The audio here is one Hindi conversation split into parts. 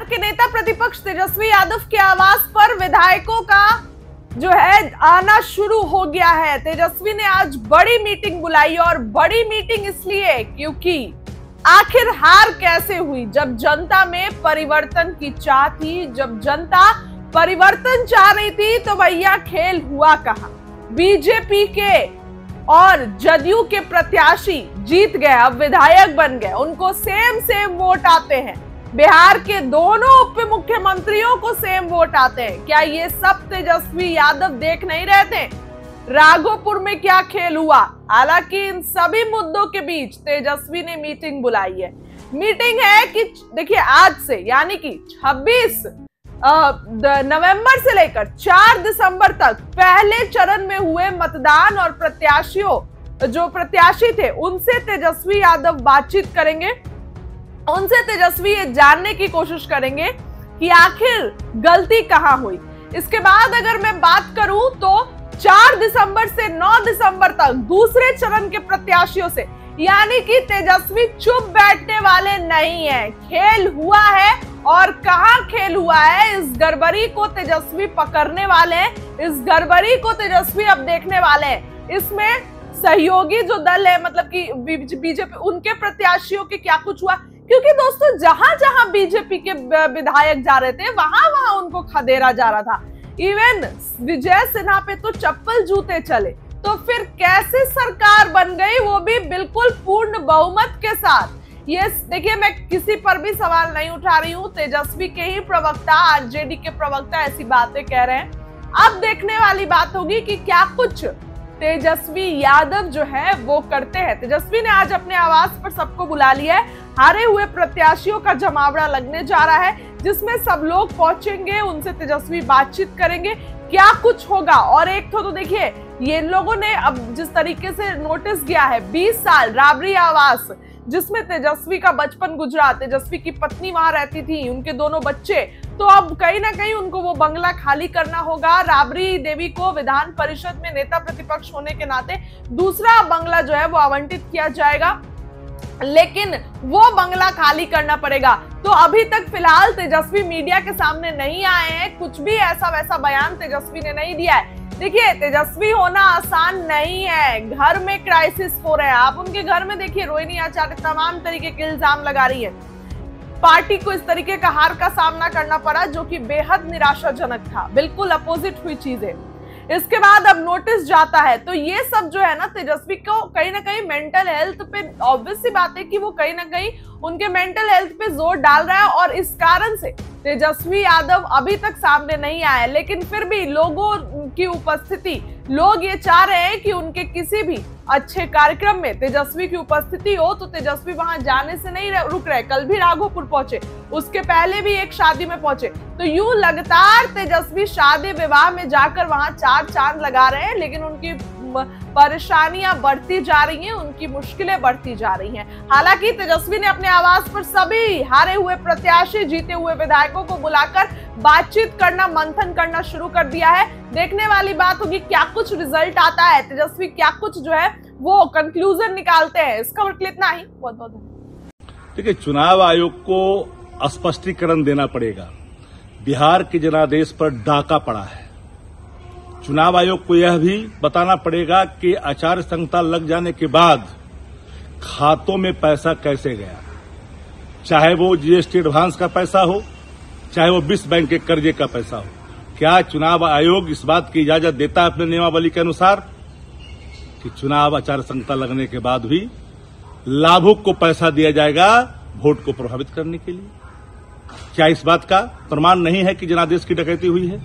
के नेता प्रतिपक्ष तेजस्वी यादव के आवास पर विधायकों का जो है आना शुरू हो गया है। तेजस्वी ने आज बड़ी मीटिंग बुलाई और बड़ी मीटिंग इसलिए क्योंकि आखिर हार कैसे हुई। जब जनता में परिवर्तन की चाह थी, जब जनता परिवर्तन चाह रही थी, तो भैया खेल हुआ कहां। बीजेपी के और जदयू के प्रत्याशी जीत गए, अब विधायक बन गए, उनको सेम वोट आते हैं। बिहार के दोनों उप मुख्यमंत्रियों को सेम वोट आते हैं। क्या ये सब तेजस्वी यादव देख नहीं रहे थे? राघोपुर में क्या खेल हुआ? हालांकि इन सभी मुद्दों के बीच तेजस्वी ने मीटिंग बुलाई है। मीटिंग है कि देखिए आज से यानी कि 26 नवंबर से लेकर 4 दिसंबर तक पहले चरण में हुए मतदान और जो प्रत्याशी थे उनसे तेजस्वी यादव बातचीत करेंगे। उनसे तेजस्वी ये जानने की कोशिश करेंगे कि आखिर गलती कहां हुई। इसके बाद अगर मैं बात करूं तो 4 दिसंबर से 9 दिसंबर तक दूसरे चरण के प्रत्याशियों से, यानी कि तेजस्वी चुप बैठने वाले नहीं है। खेल हुआ है और कहां खेल हुआ है, इस गड़बड़ी को तेजस्वी पकड़ने वाले हैं, इस गड़बड़ी को तेजस्वी अब देखने वाले हैं। इसमें सहयोगी जो दल है, मतलब कि बीजेपी, उनके प्रत्याशियों के क्या कुछ हुआ, क्योंकि दोस्तों जहां जहां बीजेपी के विधायक जा रहे थे वहां उनको खदेड़ा जा रहा था। इवन विजय सिन्हा पे तो चप्पल जूते चले। तो फिर कैसे सरकार बन गई, वो भी बिल्कुल पूर्ण बहुमत के साथ। ये देखिए, मैं किसी पर भी सवाल नहीं उठा रही हूँ, तेजस्वी के ही प्रवक्ता, आरजेडी के प्रवक्ता ऐसी बातें कह रहे हैं। अब देखने वाली बात होगी कि क्या कुछ तेजस्वी यादव जो है वो करते हैं। तेजस्वी ने आज अपने आवास पर सबको बुला लिया है। हारे हुए प्रत्याशियों का जमावड़ा लगने जा रहा है, जिसमें सब लोग पहुंचेंगे, उनसे तेजस्वी बातचीत करेंगे, क्या कुछ होगा। और एक तो देखिए, ये लोगों ने अब जिस तरीके से नोटिस किया है 20 साल राबड़ी आवास, जिसमें तेजस्वी का बचपन गुजरा, तेजस्वी की पत्नी वहां रहती थी, उनके दोनों बच्चे, तो अब कहीं ना कहीं उनको वो बंगला खाली करना होगा। राबड़ी देवी को विधान परिषद में नेता प्रतिपक्ष होने के नाते दूसरा बंगला जो है वो आवंटित किया जाएगा, लेकिन वो बंगला खाली करना पड़ेगा। तो अभी तक फिलहाल तेजस्वी मीडिया के सामने नहीं आए हैं, कुछ भी ऐसा वैसा बयान तेजस्वी ने नहीं दिया है। देखिए, तेजस्वी होना आसान नहीं है, घर में क्राइसिस हो रहे हैं। आप उनके घर में देखिए, रोहिणी आचार्य तमाम तरीके के इल्जाम लगा रही है। पार्टी को इस तरीके का हार का सामना करना पड़ा जो कि बेहद निराशाजनक था, बिल्कुल अपोजिट हुई चीजें। इसके बाद अब नोटिस जाता है, तो ये सब जो है ना, तेजस्वी को कहीं ना कहीं मेंटल हेल्थ पे, ऑब्वियस सी बात है कि वो कहीं ना कहीं उनके मेंटल हेल्थ पे जोर डाल रहा है, और इस कारण से तेजस्वी यादव अभी तक सामने नहीं आया। लेकिन फिर भी लोगों की उपस्थिति, लोग ये चाह रहे हैं कि उनके किसी भी अच्छे कार्यक्रम में तेजस्वी की उपस्थिति हो, तो तेजस्वी वहां जाने से नहीं रुक रहे। कल भी राघोपुर पहुंचे, उसके पहले भी एक शादी में पहुंचे। तो यूं लगातार तेजस्वी शादी विवाह में जाकर वहां 4 चांद लगा रहे हैं, लेकिन उनकी परेशानियां बढ़ती जा रही हैं, उनकी मुश्किलें बढ़ती जा रही हैं। हालांकि तेजस्वी ने अपने आवास पर सभी हारे हुए प्रत्याशी, जीते हुए विधायकों को बुलाकर बातचीत करना, मंथन करना शुरू कर दिया है। देखने वाली बात होगी क्या कुछ रिजल्ट आता है, तेजस्वी क्या कुछ जो है वो कंक्लूजन निकालते हैं। इस खबर के लिए इतना ही, बहुत बहुत धन्यवाद। देखिए, चुनाव आयोग को स्पष्टीकरण देना पड़ेगा। बिहार के जनादेश पर डाका पड़ा है। चुनाव आयोग को यह भी बताना पड़ेगा कि आचार संहिता लग जाने के बाद खातों में पैसा कैसे गया, चाहे वो जीएसटी एडवांस का पैसा हो, चाहे वो विश्व बैंक के कर्जे का पैसा हो। क्या चुनाव आयोग इस बात की इजाजत देता है अपने नियमावली के अनुसार कि चुनाव आचार संहिता लगने के बाद भी लाभुक को पैसा दिया जाएगा वोट को प्रभावित करने के लिए? क्या इस बात का प्रमाण नहीं है कि जनादेश की डकैती हुई है?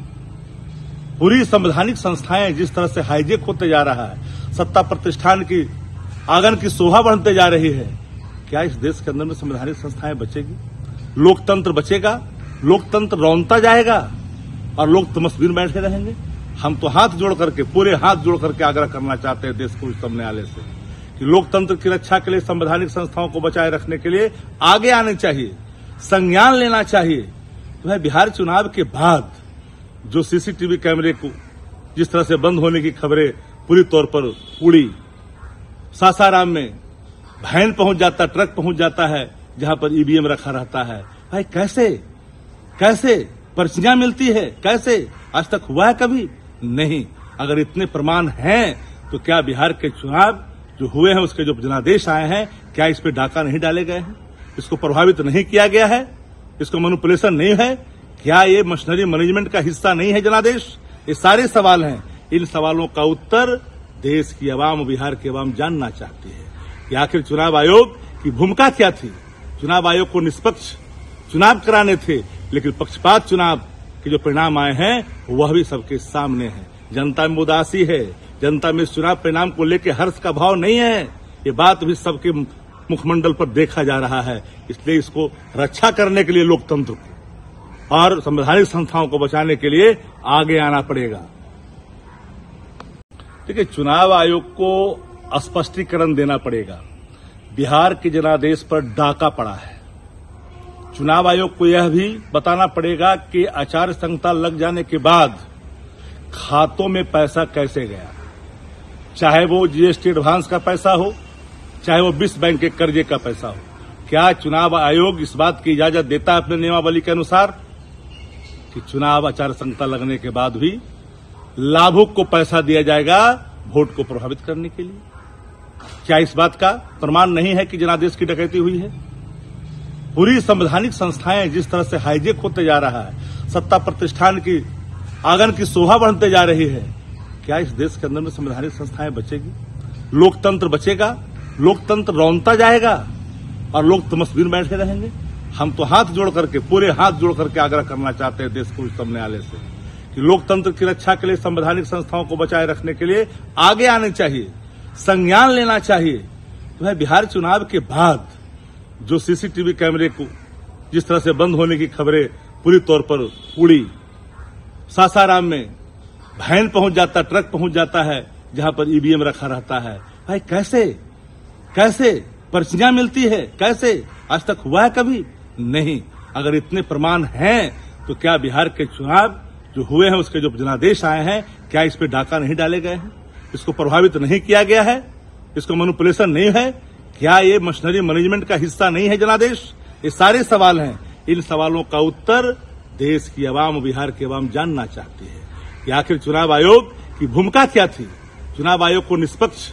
पूरी संवैधानिक संस्थाएं जिस तरह से हाईजेक होते जा रहा है, सत्ता प्रतिष्ठान की आंगन की शोभा बढ़ते जा रही है, क्या इस देश के अंदर में संवैधानिक संस्थाएं बचेगी? लोकतंत्र बचेगा? लोकतंत्र रौंदता जाएगा और लोग तमस्वीर बैठे रहेंगे? हम तो हाथ जोड़ करके, पूरे हाथ जोड़ करके आग्रह करना चाहते हैं देश को उच्चतम न्यायालय से कि लोकतंत्र की रक्षा के लिए, संवैधानिक संस्थाओं को बचाए रखने के लिए आगे आने चाहिए, संज्ञान लेना चाहिए। तो भाई, बिहार चुनाव के बाद जो सीसीटीवी कैमरे को जिस तरह से बंद होने की खबरें पूरी तौर पर उड़ी, सासाराम में वैन पहुंच जाता, ट्रक पहुंच जाता है जहां पर ईवीएम रखा रहता है। भाई, कैसे कैसे पर्चियां मिलती है, कैसे आज तक हुआ है कभी? नहीं। अगर इतने प्रमाण हैं तो क्या बिहार के चुनाव जो हुए हैं उसके जो जनादेश आए हैं, क्या इस पे डाका नहीं डाले गए हैं? इसको प्रभावित नहीं किया गया है? इसको मैनिपुलेशन नहीं है? क्या ये मशीनरी मैनेजमेंट का हिस्सा नहीं है जनादेश? ये सारे सवाल हैं। इन सवालों का उत्तर देश की आवाम, बिहार की आवाम जानना चाहती है कि आखिर चुनाव आयोग की भूमिका क्या थी। चुनाव आयोग को निष्पक्ष चुनाव कराने थे, लेकिन पक्षपात चुनाव के जो परिणाम आए हैं वह भी सबके सामने है। जनता में उदासी है, जनता में इस चुनाव परिणाम को लेकर हर्ष का भाव नहीं है। ये बात भी सबके मुखमंडल पर देखा जा रहा है। इसलिए इसको रक्षा करने के लिए लोकतंत्र को और संवैधानिक संस्थाओं को बचाने के लिए आगे आना पड़ेगा। देखिए, चुनाव आयोग को स्पष्टीकरण देना पड़ेगा। बिहार के जनादेश पर डाका पड़ा है। चुनाव आयोग को यह भी बताना पड़ेगा कि आचार संहिता लग जाने के बाद खातों में पैसा कैसे गया, चाहे वो जीएसटी एडवांस का पैसा हो, चाहे वो विश्व बैंक के कर्जे का पैसा हो। क्या चुनाव आयोग इस बात की इजाजत देता है अपने नियमावली के अनुसार कि चुनाव आचार संहिता लगने के बाद भी लाभुक को पैसा दिया जाएगा वोट को प्रभावित करने के लिए? क्या इस बात का प्रमाण नहीं है कि जनादेश की डकैती हुई है? पूरी संवैधानिक संस्थाएं जिस तरह से हाईजेक होते जा रहा है, सत्ता प्रतिष्ठान की आंगन की शोभा बढ़ते जा रही है, क्या इस देश के अंदर में संवैधानिक संस्थाएं बचेगी? लोकतंत्र बचेगा? लोकतंत्र रौंदता जाएगा और लोग तमस्वीर बैठे रहेंगे? हम तो हाथ जोड़ करके, पूरे हाथ जोड़ करके आग्रह करना चाहते हैं देश को उच्चतम न्यायालय से कि लोकतंत्र की रक्षा के लिए, संवैधानिक संस्थाओं को बचाए रखने के लिए आगे आने चाहिए, संज्ञान लेना चाहिए। तो है बिहार चुनाव के बाद जो सीसीटीवी कैमरे को जिस तरह से बंद होने की खबरें पूरी तौर पर उड़ी, सासाराम में वैन पहुंच जाता, ट्रक पहुंच जाता है जहां पर ईवीएम रखा रहता है। भाई कैसे पर्चियां मिलती है, कैसे आज तक हुआ है कभी? नहीं। अगर इतने प्रमाण हैं तो क्या बिहार के चुनाव जो हुए हैं उसके जो जनादेश आए हैं, क्या इस पे डाका नहीं डाले गए हैं? इसको प्रभावित नहीं किया गया है? इसको मैनिपुलेशन नहीं है? क्या ये मशीनरी मैनेजमेंट का हिस्सा नहीं है जनादेश? ये सारे सवाल हैं। इन सवालों का उत्तर देश की आवाम, बिहार की आवाम जानना चाहती है कि आखिर चुनाव आयोग की भूमिका क्या थी। चुनाव आयोग को निष्पक्ष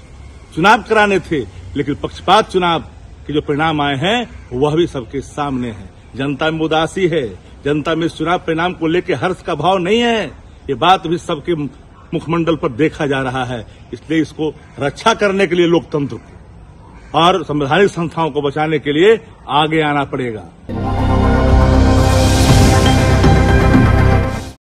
चुनाव कराने थे, लेकिन पक्षपात चुनाव के जो परिणाम आए हैं वह भी सबके सामने है। जनता में उदासी है, जनता में इस चुनाव परिणाम को लेकर हर्ष का भाव नहीं है। ये बात भी सबके मुखमंडल पर देखा जा रहा है। इसलिए इसको रक्षा करने के लिए लोकतंत्र को और संवैधानिक संस्थाओं को बचाने के लिए आगे आना पड़ेगा।